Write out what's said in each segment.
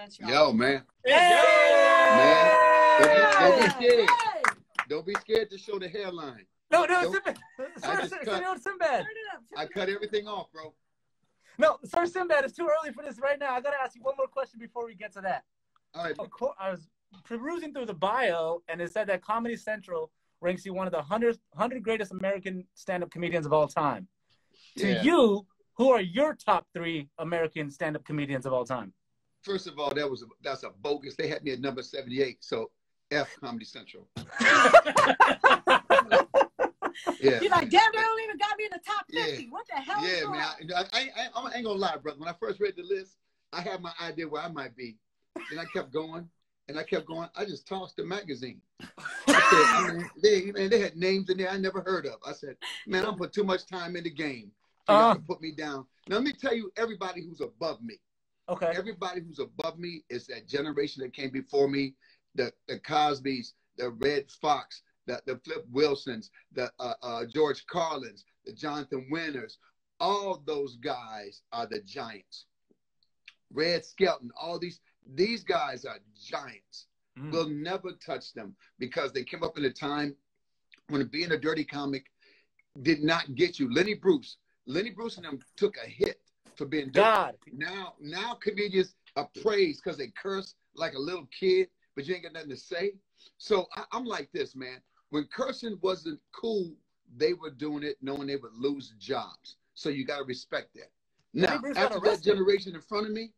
against y'all. Yo, man. Hey! Man, don't be scared. Don't be scared to show the hairline. No, Don't- Sinbad. I cut everything off, bro. No, Sir Sinbad, it's too early for this right now. I got to ask you one more question before we get to that. All right. I was perusing through the bio, and it said that Comedy Central ranks you one of the 100 greatest American stand-up comedians of all time. Yeah. To you, who are your top 3 American stand-up comedians of all time? First of all, that's a bogus. They had me at number 78, so F Comedy Central. Yeah. You're like, damn, they don't even got me in the top 50. Yeah. What the hell? Yeah, is going man. on? I ain't gonna lie, brother. When I first read the list, I had my idea where I might be. Then I kept going, and I kept going. I just tossed the magazine. I said, they had names in there I never heard of. I said, man, I'm put too much time in the game to put me down. Now, let me tell you, everybody who's above me. Okay. Everybody who's above me is that generation that came before me, the Cosbys, the Red Fox, the Flip Wilsons, the George Carlins, the Jonathan Winners. All those guys are the giants. Red Skelton, all these guys are giants. We'll never touch them because they came up in a time when being a dirty comic did not get you. Lenny Bruce and them took a hit for being dirty. Now comedians are praised because they curse like a little kid, but you ain't got nothing to say. So I'm like this, man. When cursing wasn't cool, they were doing it knowing they would lose jobs. So you got to respect that. Now, after that generation in front of me,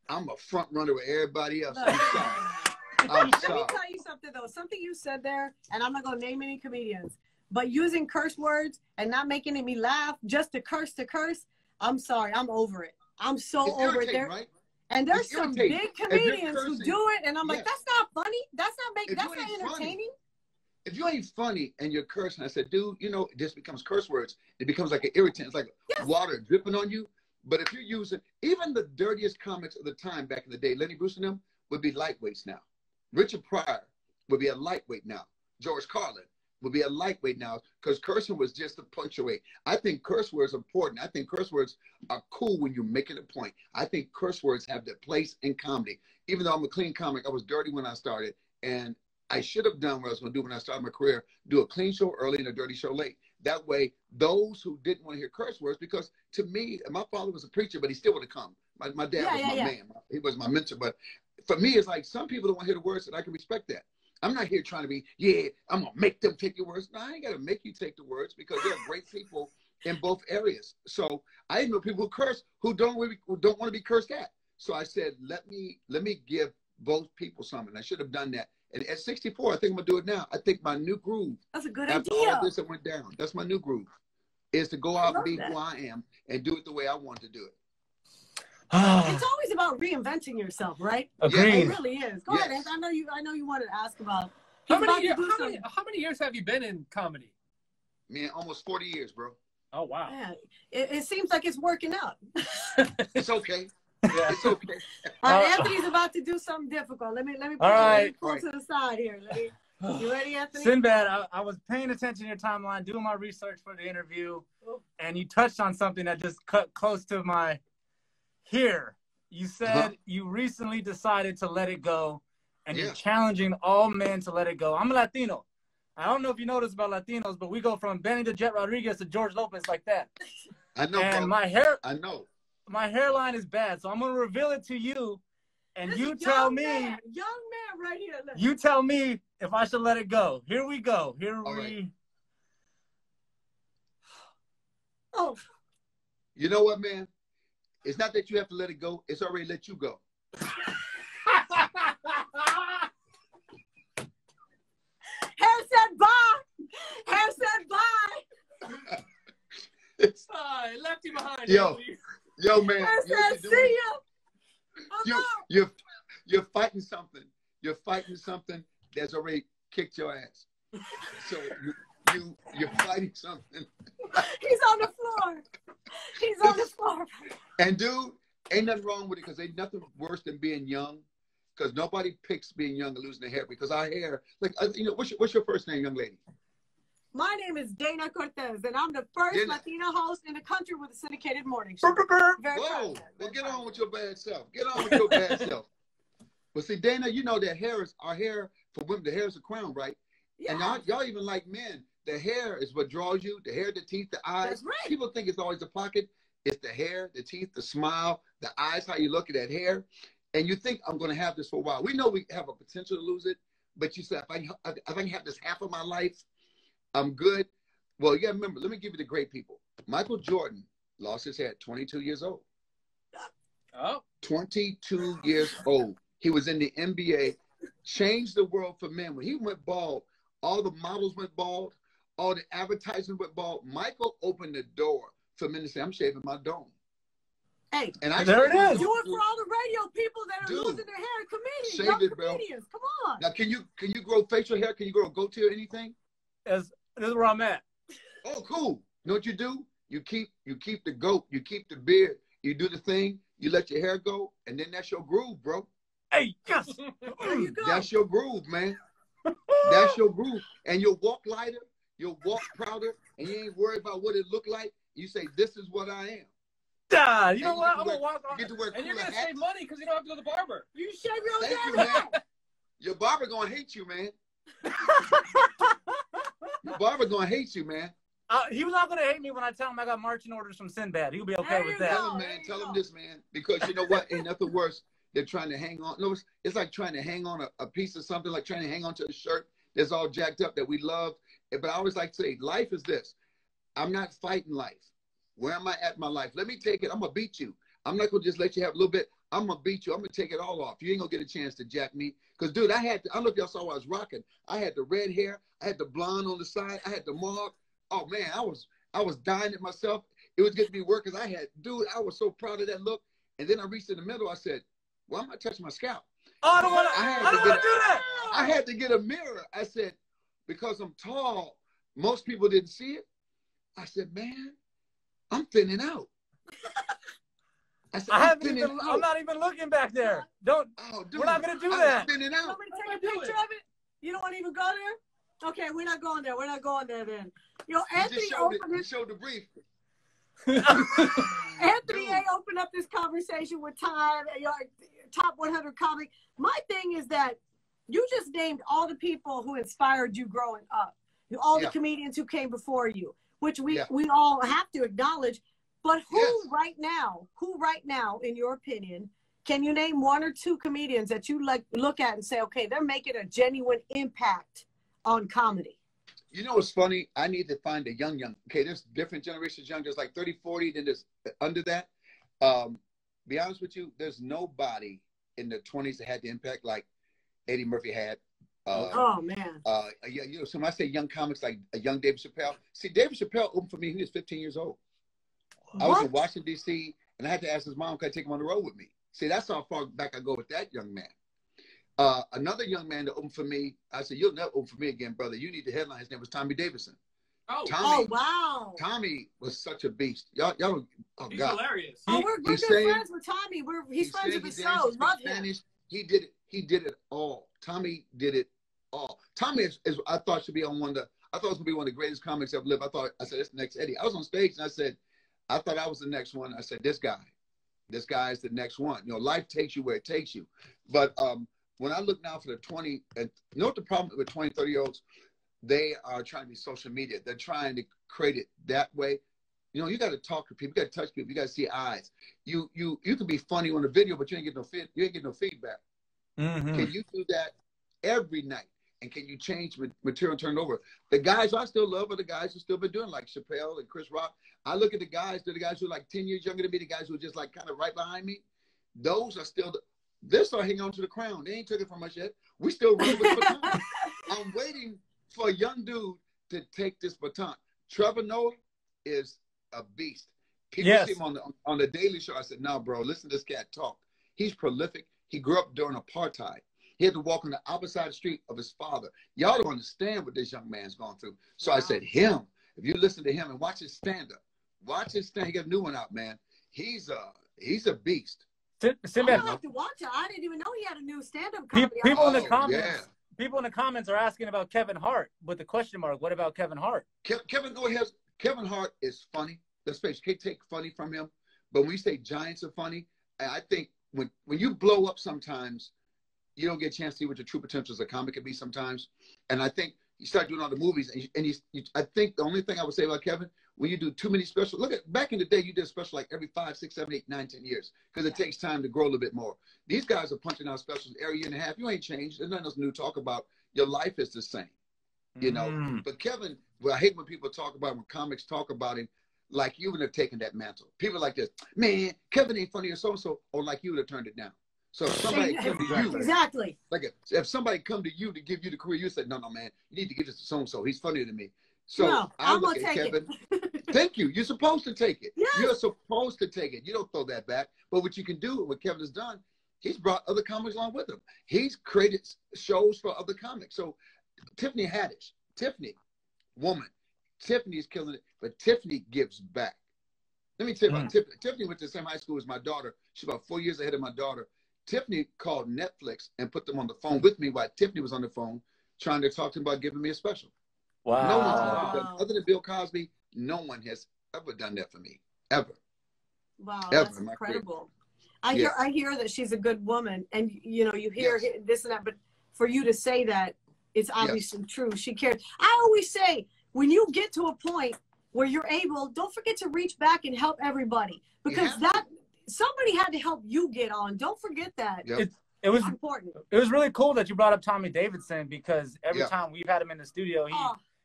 I'm a front runner with everybody else. I'm sorry. Let me tell you something, though. Something you said there, and I'm not going to name any comedians, but using curse words and not making me laugh just to curse, I'm sorry. I'm over it. I'm so over it. There. Right? And there's some big comedians who do it, and I'm like, that's not funny. That's not entertaining. If you ain't funny and you're cursing, I said, dude, it just becomes curse words. It becomes like an irritant. It's like water dripping on you. But if you're using, even the dirtiest comics of the time back in the day, Lenny Bruce and them would be lightweights now. Richard Pryor would be a lightweight now. George Carlin would be a lightweight now because cursing was just to punctuate. I think curse words are important. I think curse words are cool when you're making a point. I think curse words have their place in comedy. Even though I'm a clean comic, I was dirty when I started. And I should have done what I was going to do when I started my career, do a clean show early and a dirty show late. That way, those who didn't want to hear curse words, because to me, my father was a preacher, but he still would have come. My dad was my man. He was my mentor. But for me, it's like some people don't want to hear the words, and I can respect that. I'm not here trying to be, I'm going to make them take your words. No, I ain't got to make you take the words because there are great people in both areas. So I know people who curse who don't want to be cursed at. So I said, let me give both people something. I should have done that. And at 64, I think I'm going to do it now. I think my new groove. That's a good idea. After all this that went down, that's my new groove, is to go out and be who I am and do it the way I want to do it. It's always about reinventing yourself, right? Agreed. It really is. Go ahead, Anthony. I know you wanted to ask about. How many years have you been in comedy? Man, almost 40 years, bro. Oh, wow. Yeah, it seems like it's working out. It's okay. Yeah, it's okay. Anthony's about to do something difficult. Let me pull to the side here. You ready, Anthony? Sinbad, I was paying attention to your timeline, doing my research for the interview, and you touched on something that just cut close to my here. You said you recently decided to let it go, and you're challenging all men to let it go. I'm a Latino. I don't know if you know this about Latinos, but we go from Benny the Jet Rodriguez to George Lopez like that. I know, and bro. My hairline is bad, so I'm going to reveal it to you, and you tell me. Young man right here. Look. You tell me if I should let it go. Here we go. Oh. You know what, man? It's not that you have to let it go. It's already let you go. Hair said bye. Hair said bye. Left you behind. Yo, man. Hair said see ya. You're fighting something. You're fighting something that's already kicked your ass. So you're fighting something. He's on the floor. He's on the floor. And dude, ain't nothing wrong with it because ain't nothing worse than being young. Because nobody picks being young and losing their hair because our hair, like, what's your first name, young lady? My name is Dana Cortez, and I'm the first Dana. Latina host in the country with a syndicated morning show. Very Whoa, proud of that. well, get on with your bad self. Get on with your bad self. But see, Dana, you know that hair is, our hair, for women, the hair is a crown, right? Yeah. And y'all even like men, the hair is what draws you, the hair, the teeth, the eyes. That's right. People think it's always the pocket. It's the hair, the teeth, the smile, the eyes, how you look at that hair. And you think, I'm going to have this for a while. We know we have a potential to lose it, but you say, if I can have this half of my life, I'm good. Well, you got to remember, let me give you the great people. Michael Jordan lost his hair at 22 years old. Oh. 22 years old. He was in the NBA, changed the world for men. When he went bald, all the models went bald, all the advertising went bald. Michael opened the door for men to say, I'm shaving my dome. Hey, and there it is. Do it for all the radio people that are losing their hair. Comedians, young comedians. Come on. Now, can you grow facial hair? Can you grow a goatee or anything? This is where I'm at. Oh, cool. You know what you do? You keep the goat. You keep the beard. You do the thing. You let your hair go, and then that's your groove, bro. Hey, yes. There you go. That's your groove, man. That's your groove. And you'll walk lighter. You'll walk prouder, and you ain't worried about what it look like. You say, this is what I am. God, you know what? I'm going to walk on. You get to wear And you're going to hats. save money because you don't have to go to the barber. You shave your own Thank you, damn man. head. Your barber going to hate you, man. Your barber going to hate you, man. He was not going to hate me when I tell him I got marching orders from Sinbad. He'll be okay There with you that. Tell him, man. Tell him this, man. Because you know what? Ain't nothing worse than trying to hang on. No, it's like trying to hang on a piece of something, like trying to hang on to a shirt that's all jacked up that we love. But I always like to say, life is this. I'm not fighting life. Where am I at in my life? Let me take it. I'm going to beat you. I'm not going to just let you have a little bit. I'm going to beat you. I'm going to take it all off. You ain't going to get a chance to jack me. Because, dude, I don't know if y'all saw what I was rocking. I had the red hair. I had the blonde on the side. I had the mohawk. Oh, man, I was dying at myself. It was getting me work because I was so proud of that look. And then I reached in the middle. I said, well, I'm not touching my scalp. Oh, I don't want to do that. I had to get a mirror. I said, because I'm tall, most people didn't see it. I said, man, I'm thinning out. I said, I'm not even looking back there. Dude, we're not going to do that. I'm thinning out. Want me to take a picture of it? You don't want to even go there? Okay, we're not going there. We're not going there then. Anthony showed the brief. Anthony A. opened up this conversation with Time, your top 100 comic. My thing is that you just named all the people who inspired you growing up, all the comedians who came before you, which we all have to acknowledge. But who right now, in your opinion, can you name one or two comedians that you look at and say, okay, they're making a genuine impact on comedy? You know what's funny? I need to find a young. Okay, there's different generations young. There's like 30, 40, then there's under that. Be honest with you, there's nobody in the 20s that had the impact like Eddie Murphy had. Oh, man. So when I say young comics, like a young David Chappelle. See, David Chappelle opened for me when he was 15 years old. I was in Washington, D.C., and I had to ask his mom, could I take him on the road with me? See, that's how far back I go with that young man. Another young man that opened for me, I said, you'll never open for me again, brother. You need the headline. His name was Tommy Davidson. Oh, Tommy, wow. Tommy was such a beast. Y'all don't, He's God. hilarious. We're good friends with Tommy. He's friends with the show. Love him. He did it all. Tommy did it all. Tommy is I thought should be on I thought it was going to be one of the greatest comics ever lived. I said, that's the next Eddie. I was on stage and I said, I thought I was the next one. I said, this guy is the next one. Life takes you where it takes you. But when I look now for the 20, and you know what the problem with 20, 30-year-olds? They are trying to be social media. They're trying to create it that way. You got to talk to people. You got to touch people. You got to see eyes. You can be funny on the video, but you ain't get no feedback. Mm-hmm. Can you do that every night? And can you change material and turn it over? The guys I still love are the guys who still been doing, like Chappelle and Chris Rock. I look at the guys who are like 10 years younger than me, the guys who are just like kind of right behind me. Those are still, they're still hanging on to the crown. They ain't took it from us yet. We still running with the baton. I'm waiting for a young dude to take this baton. Trevor Noah is a beast. People see him on the Daily Show. I said, no, bro, listen to this cat talk. He's prolific. He grew up during apartheid. He had to walk on the opposite street of his father. Y'all don't understand what this young man's gone through. So I said, him, if you listen to him and watch his stand-up, he got a new one out, man. He's a beast. I have to watch it. I didn't even know he had a new stand-up comedy. People in the comments, people in the comments are asking about Kevin Hart with the question mark. What about Kevin Hart? Kevin Hart is funny. Let's face it, can't take funny from him. But when you say giants are funny, I think when you blow up sometimes, you don't get a chance to see what your true potential as a comic can be sometimes. And I think you start doing all the movies, and I think the only thing I would say about Kevin, when you do too many specials, look at back in the day, you did a special like every 5, 6, 7, 8, 9, 10 years because it takes time to grow a little bit more. These guys are punching out specials every year and a half. You ain't changed. There's nothing else new to talk about. Your life is the same, you know. But Kevin, well, I hate when people talk about when comics talk about him like you would have taken that mantle. People like this, man, Kevin ain't funny or so-and-so, or like you would have turned it down. So if somebody come to you, exactly. Like if somebody come to you to give you the career, you said, no, man, you need to give this to so-and-so. He's funnier than me. So no, I look at Kevin. Thank you. You're supposed to take it. Yes. You're supposed to take it. You don't throw that back. But what you can do, what Kevin has done, he's brought other comics along with him. He's created shows for other comics. So Tiffany Haddish, woman. Tiffany's killing it, but Tiffany gives back. Let me tell you about Tiffany. Tiffany went to the same high school as my daughter. She's about 4 years ahead of my daughter. Tiffany called Netflix and put them on the phone with me while Tiffany was on the phone trying to talk to him about giving me a special. Wow. No one's ever done, other than Bill Cosby, no one has ever done that for me, ever. Wow, ever that's incredible. I hear that she's a good woman, and you know, you hear this and that, but for you to say that, it's obviously true. She cares. I always say, when you get to a point where you're able, don't forget to reach back and help everybody, because somebody had to help you get on. Don't forget that. It was important. It was really cool that you brought up Tommy Davidson, because every time we've had him in the studio,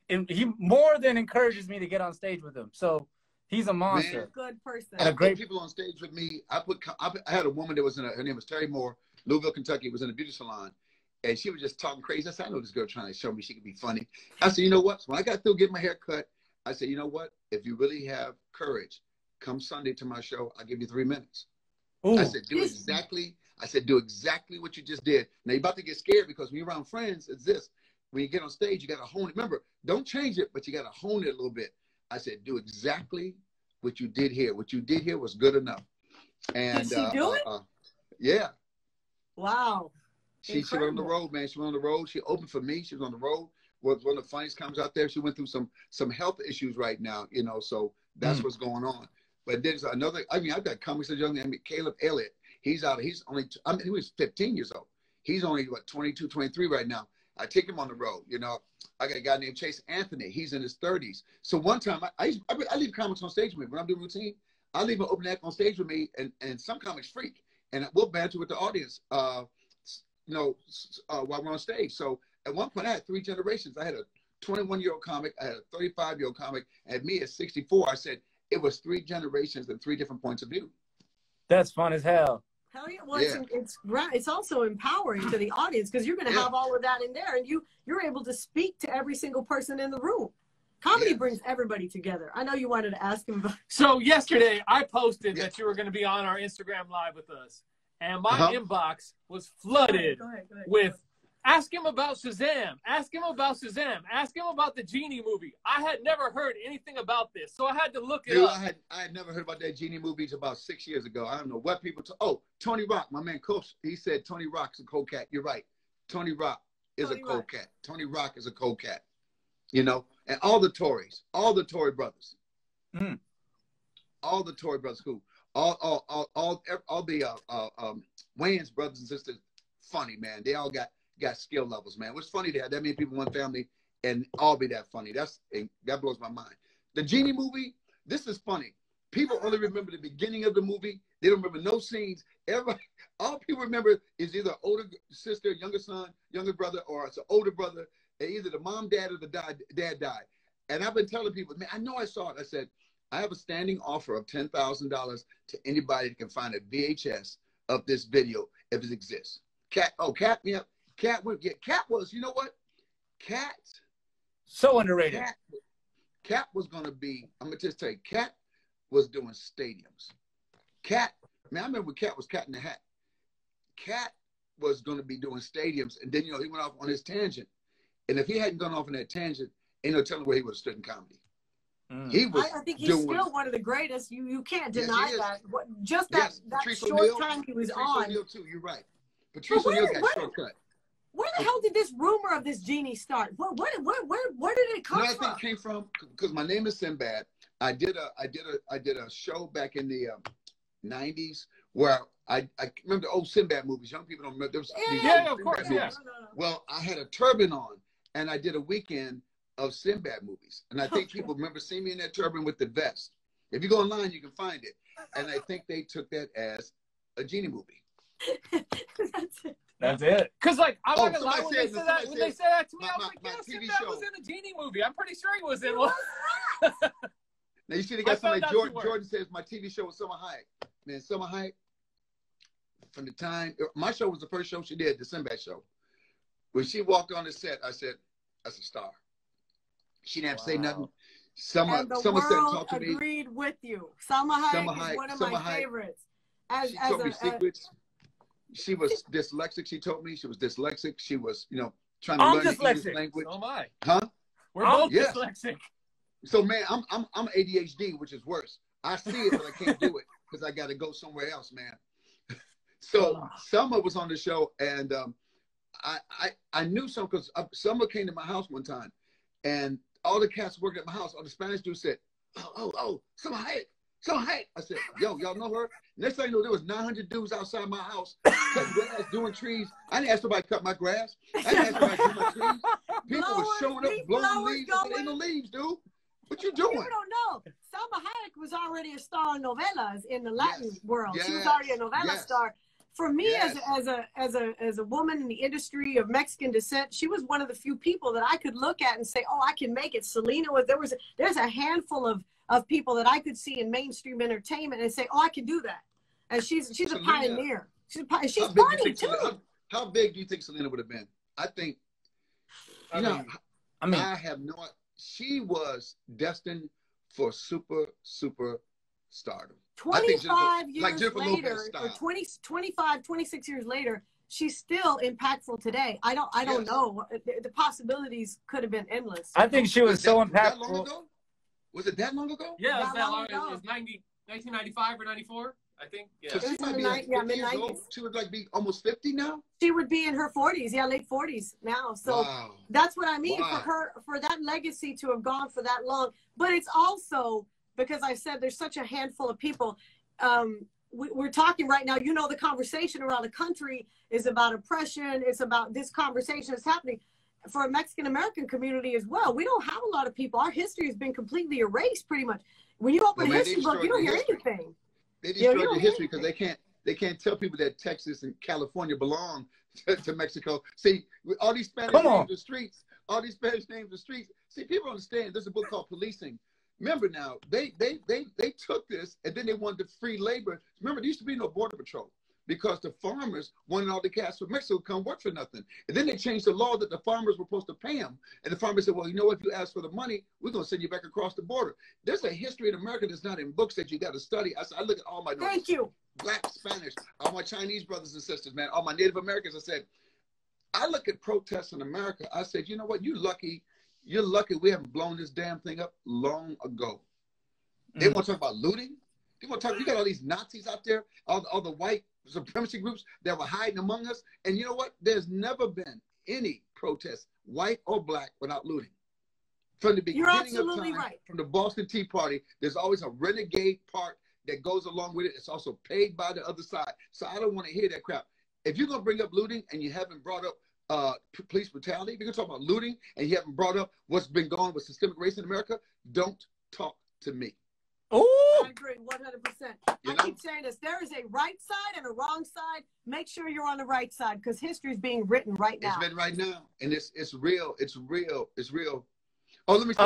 he more than encourages me to get on stage with him. So he's a monster. Man, good person. And great people on stage with me. I had a woman that was her name was Terry Moore, Louisville, Kentucky, was in a beauty salon. And she was just talking crazy. I said, I know this girl trying to show me she can be funny. I said, you know what? So when I got through getting my hair cut, I said, you know what? If you really have courage, come Sunday to my show. I'll give you 3 minutes. Ooh. I said, do exactly what you just did. Now you're about to get scared, because when you're around friends, it's this. When you get on stage, you got to hone it. Remember, don't change it, but you got to hone it a little bit. I said, do exactly what you did here. What you did here was good enough. And did she do it? Yeah. Wow. She went on the road, man. She went on the road. She opened for me. She was on the road. Was one of the funniest comics out there. She went through some health issues right now, you know, so that's what's going on. But there's another, I mean, I've got comics as young man, Caleb Elliott. He was 15 years old. He's only, what, 22, 23 right now. I take him on the road, you know. I got a guy named Chase Anthony. He's in his 30s. So one time, I leave comics on stage with me. When I'm doing routine, I leave an open act on stage with me, and some comics freak. And we'll banter with the audience, while we're on stage. So at one point, I had 3 generations. I had a 21-year-old comic. I had a 35-year-old comic. And me at 64, I said, it was 3 generations and 3 different points of view. That's fun as hell. Hell yeah. Well, it's also empowering to the audience, because you're going to have all of that in there, and you're able to speak to every single person in the room. Comedy brings everybody together. I know you wanted to ask him. So yesterday I posted that you were going to be on our Instagram Live with us, and my inbox was flooded Go ahead. with ask him about Shazam. Ask him about Shazam. Ask him about the Genie movie. I had never heard anything about this, so I had to look it up. I had never heard about that Genie movie about 6 years ago. I don't know what people Tony Rock, my man Coach, he said Tony Rock's a cold cat. You're right. Tony Rock is a cold cat. Tony Rock is a cold cat. You know, and all the Tory brothers. All the Tory brothers who all the Wayans brothers and sisters, funny, man. They all got skill levels, man. What's funny to have that many people in one family and all be that funny. That blows my mind. The Genie movie, this is funny. People only remember the beginning of the movie. They don't remember no scenes. All people remember is either older sister, younger son, younger brother, or it's an older brother. And either the mom, dad, or the dad died. And I've been telling people, man, I know I saw it. I said, I have a standing offer of $10,000 to anybody that can find a VHS of this video if it exists. Cat was, you know what? Cat. So underrated. Cat was going to be, I'm going to just tell you, Cat was doing stadiums. Cat, man, I remember when Cat was Cat in the Hat. Cat was going to be doing stadiums, and then, you know, he went off on his tangent. And if he hadn't gone off on that tangent, ain't no telling where he would have stood in comedy. I think he's still one of the greatest. You can't deny that. That short time he was on. O'Neal too. You're right. Patrice O'Neal got shortcut. Where the hell did this rumor of this genie start? Where did it come I from? think it came from because my name is Sinbad. I did a show back in the 90s where I remember the old Sinbad movies. Young people don't remember. There was Yeah, of course, yeah. Well, I had a turban on, and I did a weekend of Sinbad movies. And I think people remember seeing me in that turban with the vest. If you go online, you can find it. And I think they took that as a genie movie. That's it. That's it. Because, like, I'm not gonna lie, somebody when said- they said that to me, I was like, my yeah, TV Sinbad show. was in a genie movie. I'm pretty sure he was in one. Now, you see, they I got something found like out you were. Jordan says, my TV show was Summer Hayek. Man, Summer Hayek, from the time, my show was the first show she did, the Sinbad show. When she walked on the set, I said, that's a star. She didn't have to say nothing. And the Summer said, world talk to me. agreed with you. Salma Hayek is one of my favorites. She told me secrets. She was dyslexic. She told me she was dyslexic. She was, trying to learn the English language. So am I. Huh? We're both yes. dyslexic. So man, I'm ADHD, which is worse. I see it, but I can't do it because I got to go somewhere else, man. So Summer was on the show, and I knew some because Summer came to my house one time, and all the cats working at my house, all the Spanish dudes said, "Oh, Summer Hayek, Summer Hayek." I said, "Yo, y'all know her?" Next thing you know, there was 900 dudes outside my house cutting grass, doing trees. I didn't ask nobody to cut my grass. I didn't ask nobody to do my trees. People were showing up, blowing leaves. I said, ain't no leaves, dude. What you doing? People don't know. Salma Hayek was already a star in novellas in the Latin world. Yes. She was already a novella star. For me, as a woman in the industry of Mexican descent, she was one of the few people that I could look at and say, "Oh, I can make it." Selena was. There's a handful of people that I could see in mainstream entertainment and say, "Oh, I can do that." And she's Selena, a pioneer. She's funny too. How big do you think Selena would have been? I think. I have no. She was destined for super stardom. 25 years later, or 25, 26 years later, she's still impactful today. I don't know. The possibilities could have been endless. I think she was so impactful. That long ago? Was it that long ago? Yeah, it was that long ago. It was 1995 or 94, I think. Yeah. So she might be like 50 years old. She would like be almost 50 now? She would be in her 40s, late 40s now. So that's what I mean for that legacy to have gone for that long. But it's also because I said there's such a handful of people. We're talking right now, the conversation around the country is about oppression. It's about this conversation that's happening for a Mexican-American community as well. We don't have a lot of people. Our history has been completely erased pretty much. When you open a history book, you don't hear anything. They destroyed the history because they can't tell people that Texas and California belong to Mexico. See, with all these Spanish names of streets, see, people understand there's a book called Policing. Remember now, they took this and then they wanted to free labor. Remember, there used to be no border patrol because the farmers wanted all the cats from Mexico to come work for nothing. And then they changed the law that the farmers were supposed to pay them. And the farmers said, well, if you ask for the money, we're going to send you back across the border. There's a history in America that's not in books that you got to study. I look at all my notes. Thank you. Black, Spanish, all my Chinese brothers and sisters, man, all my Native Americans. I said, I look at protests in America. I said, you know what? You're lucky we haven't blown this damn thing up long ago. They want to talk about looting. They want to talk. You got all these Nazis out there, all the white supremacy groups that were hiding among us. And you know what? There's never been any protest, white or black, without looting. From the beginning of time, from the Boston Tea Party, there's always a renegade part that goes along with it. It's also paid by the other side. So I don't want to hear that crap. If you're going to bring up looting and you haven't brought up police brutality, if you're going to talk about looting and you haven't brought up what's been going on with systemic race in America, don't talk to me. Oh, I agree 100%. I keep saying this. There is a right side and a wrong side. Make sure you're on the right side because history is being written right now. It's written right now. And it's real. It's real. It's real. Oh, let me say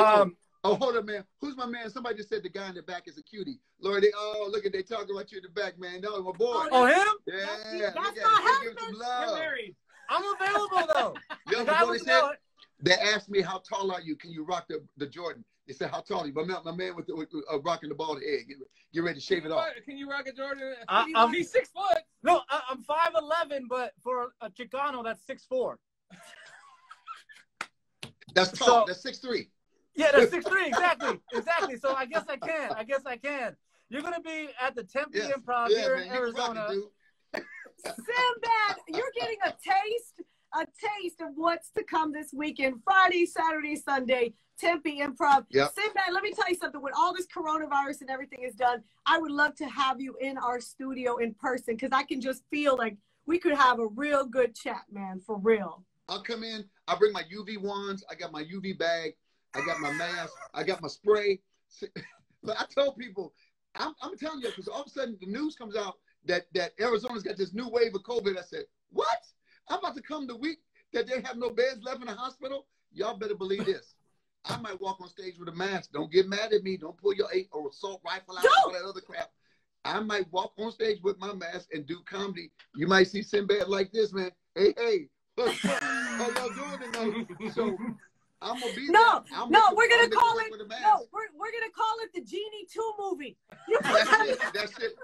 hold up, man. Who's my man? Somebody just said the guy in the back is a cutie. Lord, look at they talking about you in the back, man. That was my boy. Oh, him? Yeah. That's my husband. You're married. I'm available, though. They asked me, how tall are you? Can you rock the Jordan? They said, how tall are you? My man with rocking the bald head. Get ready to shave it off. Can you rock a Jordan? He's 6 foot. No, I'm 5'11", but for a Chicano, that's 6'4". That's tall. That's 6'3". Yeah, that's 6'3", exactly. So I guess I can. You're going to be at the Tempe Improv here in Arizona. Sinbad, you're getting a taste a taste of what's to come this weekend. Friday, Saturday, Sunday, Tempe Improv. Yep. Sinbad, let me tell you something. When all this coronavirus and everything is done, I would love to have you in our studio in person because I can just feel like we could have a real good chat, man, for real. I'll come in. I'll bring my UV wands. I got my UV bag. I got my mask. I got my spray. But I told people, I'm telling you, because all of a sudden the news comes out that Arizona's got this new wave of COVID. I said, what? I'm about to come the week that they have no beds left in the hospital? Y'all better believe this. I might walk on stage with a mask. Don't get mad at me. Don't pull your or assault rifle out, all that other crap. I might walk on stage with my mask and do comedy. You might see Sinbad like this, man. Hey, how y'all doing tonight? So I'm gonna be no, there. We're gonna call it. No, we're gonna call it the Genie 2 movie. That's it. That's it.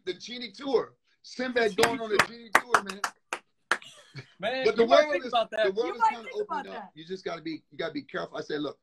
The Genie tour. Sinbad going on the Genie tour, man. Man, but the world is about that. The world is kind of opening up. You just gotta be careful. I said, look,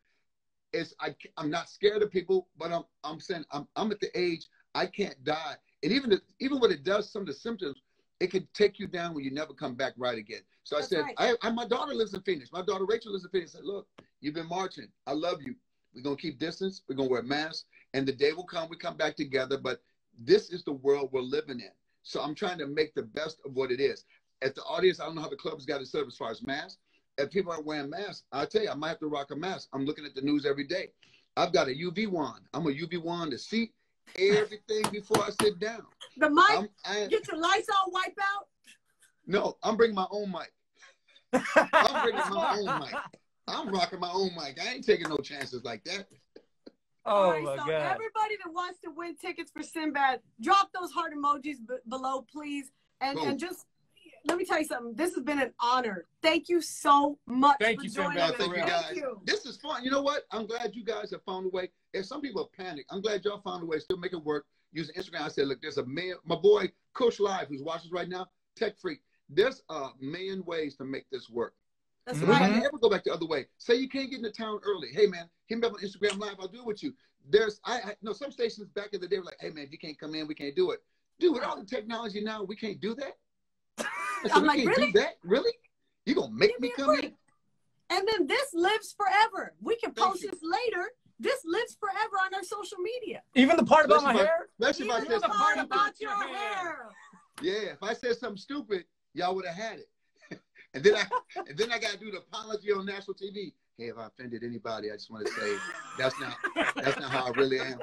I'm not scared of people, but I'm saying I'm at the age I can't die. And even when it does, some of the symptoms, it could take you down when you never come back right again. So That's I said, my daughter lives in Phoenix. My daughter Rachel lives in Phoenix. I said, look, you've been marching. I love you. We're going to keep distance. We're going to wear masks. And the day will come, we come back together. But this is the world we're living in. So I'm trying to make the best of what it is. At the audience, I don't know how the club has got it set up as far as masks. If people aren't wearing masks, I'll tell you, I might have to rock a mask. I'm looking at the news every day. I've got a UV wand. I'm a UV wand to see everything before I sit down. The mic? Get your lights all wiped out? No, I'm bringing my own mic. I'm bringing my own mic. I'm rocking my own mic. I ain't taking no chances like that. Oh, right, my so God. Everybody that wants to win tickets for Sinbad, drop those heart emojis below, please. And just, let me tell you something. This has been an honor. Thank you so much Thank for you, joining Sinbad. us. Thank you, guys. Thank you. This is fun. You know what? I'm glad you guys have found a way. If some people have panicked, I'm glad y'all found a way to still make it work. Using Instagram, I said, look, there's a million. My boy, Coach Live, who's watching right now, Tech Freak. There's a million ways to make this work. That's So right. we never go back the other way. Say you can't get into town early. Hey, man, hit me up on Instagram Live. I'll do it with you. There's, some stations back in the day were like, hey, man, if you can't come in, we can't do it. Dude, with all the technology now, we can't do that. I'm like, can't really? do that? Really? You gonna make me come in? And then this lives forever. We can post this later. This lives forever on our social media. Even the part about my hair? Especially if I Even said the something part stupid. about your hair. Yeah, if I said something stupid, y'all would have had it. and then I got to do the apology on national TV. Hey, if I offended anybody, I just want to say that's not how I really am.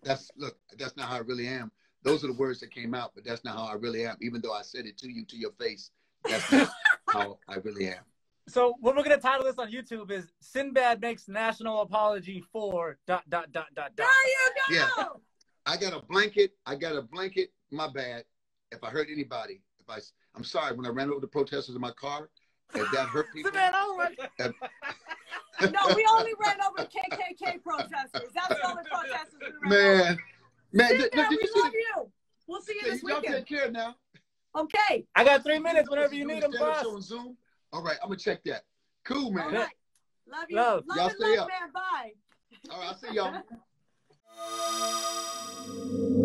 That's not how I really am. Those are the words that came out, but that's not how I really am. Even though I said it to you to your face, that's not how I really am. So what we're gonna title this on YouTube is Sinbad makes national apology for ... There you go. Yeah. I got a blanket. My bad. If I hurt anybody, I'm sorry. When I ran over the protesters in my car, if that hurt people. No, we only ran over the KKK protesters. That's the only protesters we ran over. Man, Sinbad, we love you. We'll see you this y'all weekend. take care now. Okay. I got 3 minutes whenever you need them, boss. On Zoom. All right, I'm gonna check that. Cool, man. All right. Love you. Love. Y'all stay up. Man. Bye. All right, I'll see y'all.